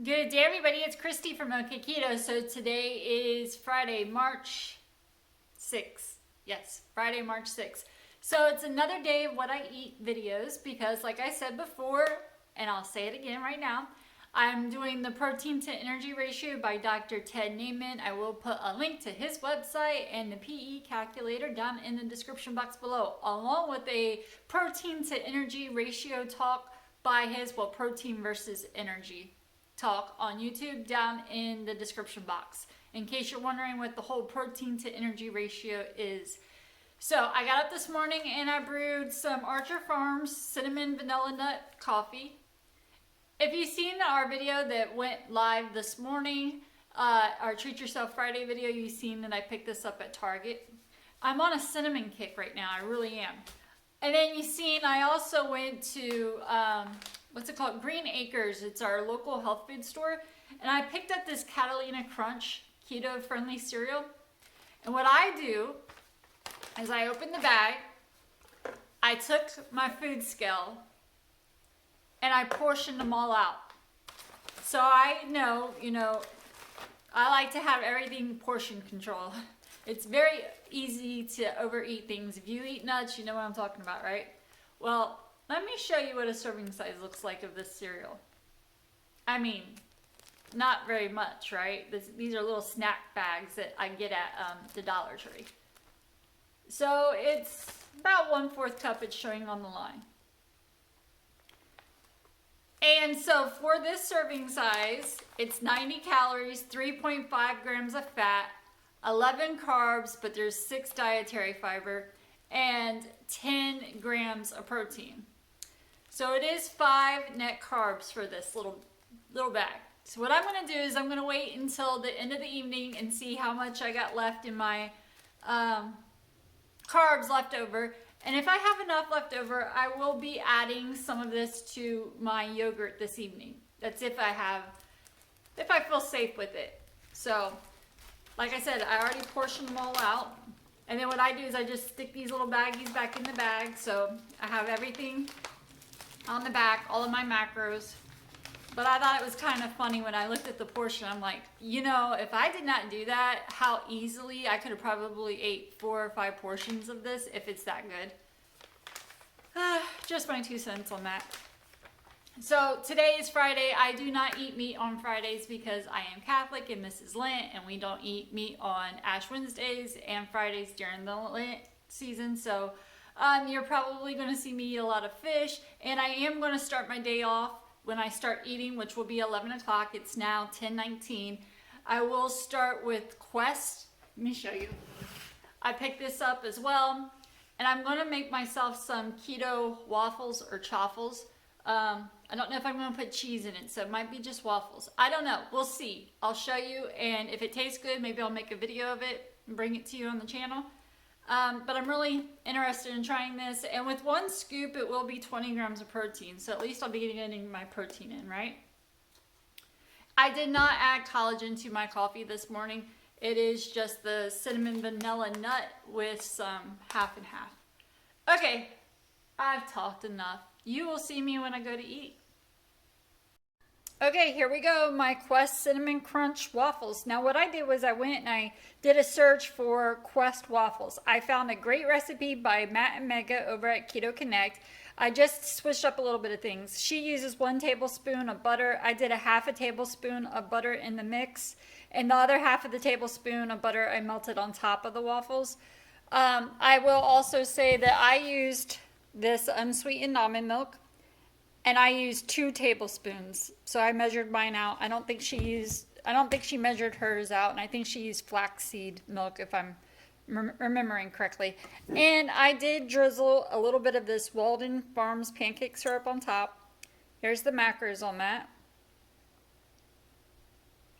Good day, everybody. It's Kristy from OKketOH. So today is Friday, March 6th. Yes, Friday, March 6th. So it's another day of what I eat videos because, like I said before, and I'll say it again right now, I'm doing the protein to energy ratio by Dr. Ted Naiman. I will put a link to his website and the PE calculator down in the description box below, along with a protein to energy ratio talk by his, protein versus energy talk on YouTube down in the description box, in case you're wondering what the whole protein to energy ratio is. So I got up this morning and I brewed some Archer Farms cinnamon vanilla nut coffee. If you've seen our video that went live this morning, our Treat Yourself Friday video, you've seen that I picked this up at Target. I'm on a cinnamon kick right now, I really am. And then you've seen I also went to what's it called? Green Acres. It's our local health food store. And I picked up this Catalina Crunch keto friendly cereal. And what I do is I open the bag, I took my food scale, and I portioned them all out. So I know, I like to have everything portion control. It's very easy to overeat things. If you eat nuts, you know what I'm talking about, right? Well, let me show you what a serving size looks like of this cereal. I mean, not very much, right? These are little snack bags that I get at the Dollar Tree. So it's about 1/4 cup it's showing on the line. And so for this serving size, it's 90 calories, 3.5 grams of fat, 11 carbs, but there's 6 dietary fiber, and 10 grams of protein. So it is 5 net carbs for this little bag. So what I'm going to do is I'm going to wait until the end of the evening and see how much I got left in my carbs left over. And if I have enough left over, I will be adding some of this to my yogurt this evening. That's if I feel safe with it. So, like I said, I already portioned them all out. And then what I do is I just stick these little baggies back in the bag. So I have everything on the back, all of my macros. But I thought it was kind of funny when I looked at the portion. I'm like, if I did not do that, how easily I could have probably ate 4 or 5 portions of this if it's that good. Just my 2 cents on that. So today is Friday. I do not eat meat on Fridays because I am Catholic and this is Lent, and we don't eat meat on Ash Wednesdays and Fridays during the Lent season. So you're probably going to see me eat a lot of fish, and I am going to start my day off when I start eating, which will be 11 o'clock. It's now 10:19. I will start with Quest. Let me show you. I picked this up as well, and I'm going to make myself some keto waffles or chaffles. I don't know if I'm going to put cheese in it, so it might be just waffles. I don't know. We'll see. I'll show you, and if it tastes good, maybe I'll make a video of it and bring it to you on the channel. But I'm really interested in trying this, and with 1 scoop, it will be 20 grams of protein, so at least I'll be getting my protein in, right? I did not add collagen to my coffee this morning. It is just the cinnamon vanilla nut with some half and half. Okay, I've talked enough. You will see me when I go to eat. Okay, here we go, my Quest Cinnamon Crunch Waffles. Now what I did was I went and I did a search for Quest Waffles. I found a great recipe by Matt and Mega over at Keto Connect. I just switched up a little bit of things. She uses 1 tablespoon of butter. I did a 1/2 tablespoon of butter in the mix. And the other 1/2 tablespoon of butter I melted on top of the waffles. I will also say that I used this unsweetened almond milk. And I used 2 tablespoons. So I measured mine out. I don't think she measured hers out. And I think she used flaxseed milk, if I'm remembering correctly. And I did drizzle a little bit of this Walden Farms pancake syrup on top. Here's the macros on that.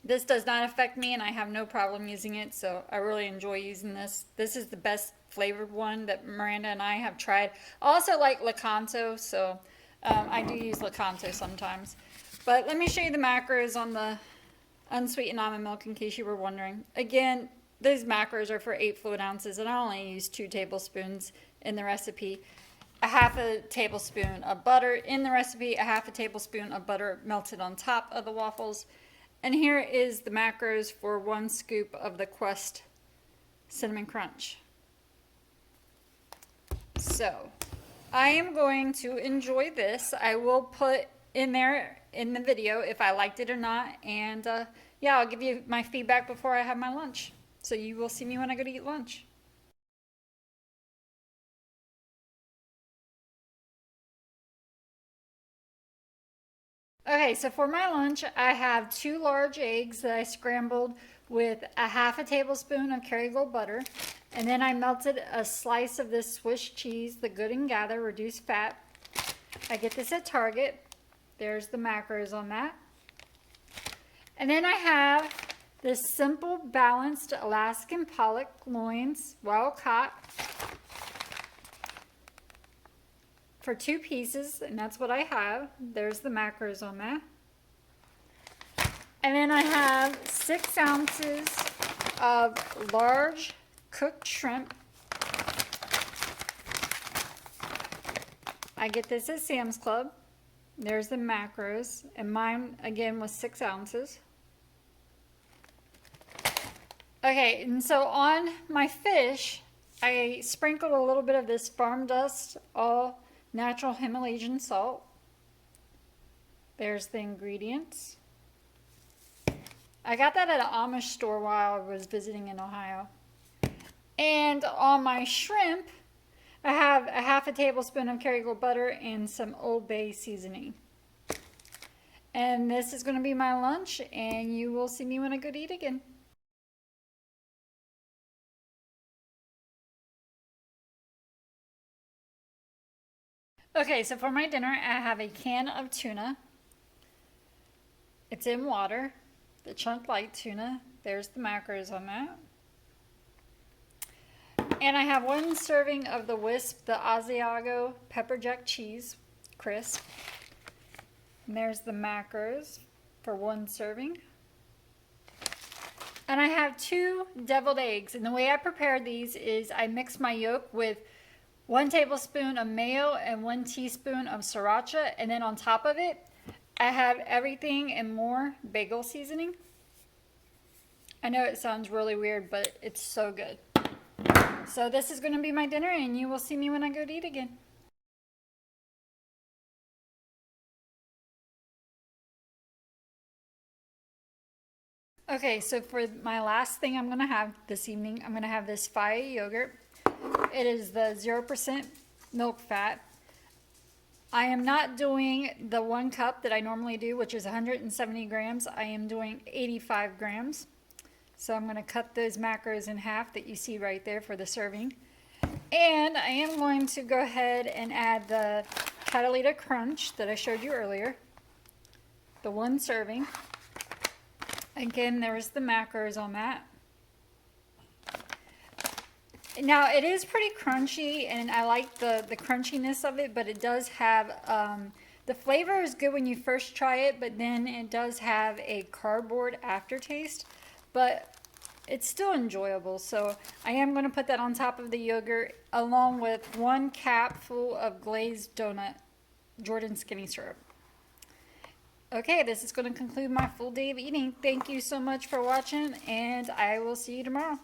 This does not affect me, and I have no problem using it. So I really enjoy using this. This is the best flavored one that Miranda and I have tried. I also like Lakanto, so I do use Lakanto sometimes. But let me show you the macros on the unsweetened almond milk in case you were wondering. Again, those macros are for 8 fluid ounces, and I only use 2 tablespoons in the recipe. a half a tablespoon of butter in the recipe, a half a tablespoon of butter melted on top of the waffles. And here is the macros for 1 scoop of the Quest Cinnamon Crunch. So I am going to enjoy this. I will put in there in the video if I liked it or not. And yeah, I'll give you my feedback before I have my lunch. So you will see me when I go to eat lunch. Okay, so for my lunch, I have 2 large eggs that I scrambled with a half a tablespoon of Kerrygold butter. And then I melted a slice of this Swiss cheese, the Good and Gather reduced fat. I get this at Target. There's the macros on that. And then I have this simple balanced Alaskan pollock loins, well caught, for 2 pieces, and that's what I have. There's the macros on that. And then I have 6 ounces of large cooked shrimp. I get this at Sam's Club. There's the macros, and mine again was 6 ounces. Okay, and so on my fish, I sprinkled a little bit of this Farm Dust all natural Himalayan salt. There's the ingredients. I got that at an Amish store while I was visiting in Ohio. And on my shrimp, I have a half a tablespoon of Kerrygold butter and some Old Bay seasoning. And this is going to be my lunch, and you will see me when I go to eat again. Okay, so for my dinner, I have a can of tuna. It's in water, the chunk light tuna. There's the macros on that. And I have 1 serving of the Wisp, the Asiago pepper jack cheese crisp. And there's the macros for 1 serving. And I have 2 deviled eggs. And the way I prepared these is I mix my yolk with 1 tablespoon of mayo and 1 teaspoon of sriracha. And then on top of it, I have everything and more bagel seasoning. I know it sounds really weird, but it's so good. So this is going to be my dinner, and you will see me when I go to eat again. Okay, so for my last thing I'm going to have this evening, I'm going to have this Faya yogurt. It is the 0% milk fat. I am not doing the 1 cup that I normally do, which is 170 grams. I am doing 85 grams. So I'm going to cut those macros in half that you see right there for the serving. And I am going to go ahead and add the Catalina Crunch that I showed you earlier. The 1 serving. Again, there's the macros on that. Now, it is pretty crunchy, and I like the crunchiness of it, but it does have, the flavor is good when you first try it, but then it does have a cardboard aftertaste, but it's still enjoyable. So I am going to put that on top of the yogurt, along with 1 cap full of glazed donut Jordan Skinny syrup. Okay, this is going to conclude my full day of eating. Thank you so much for watching, and I will see you tomorrow.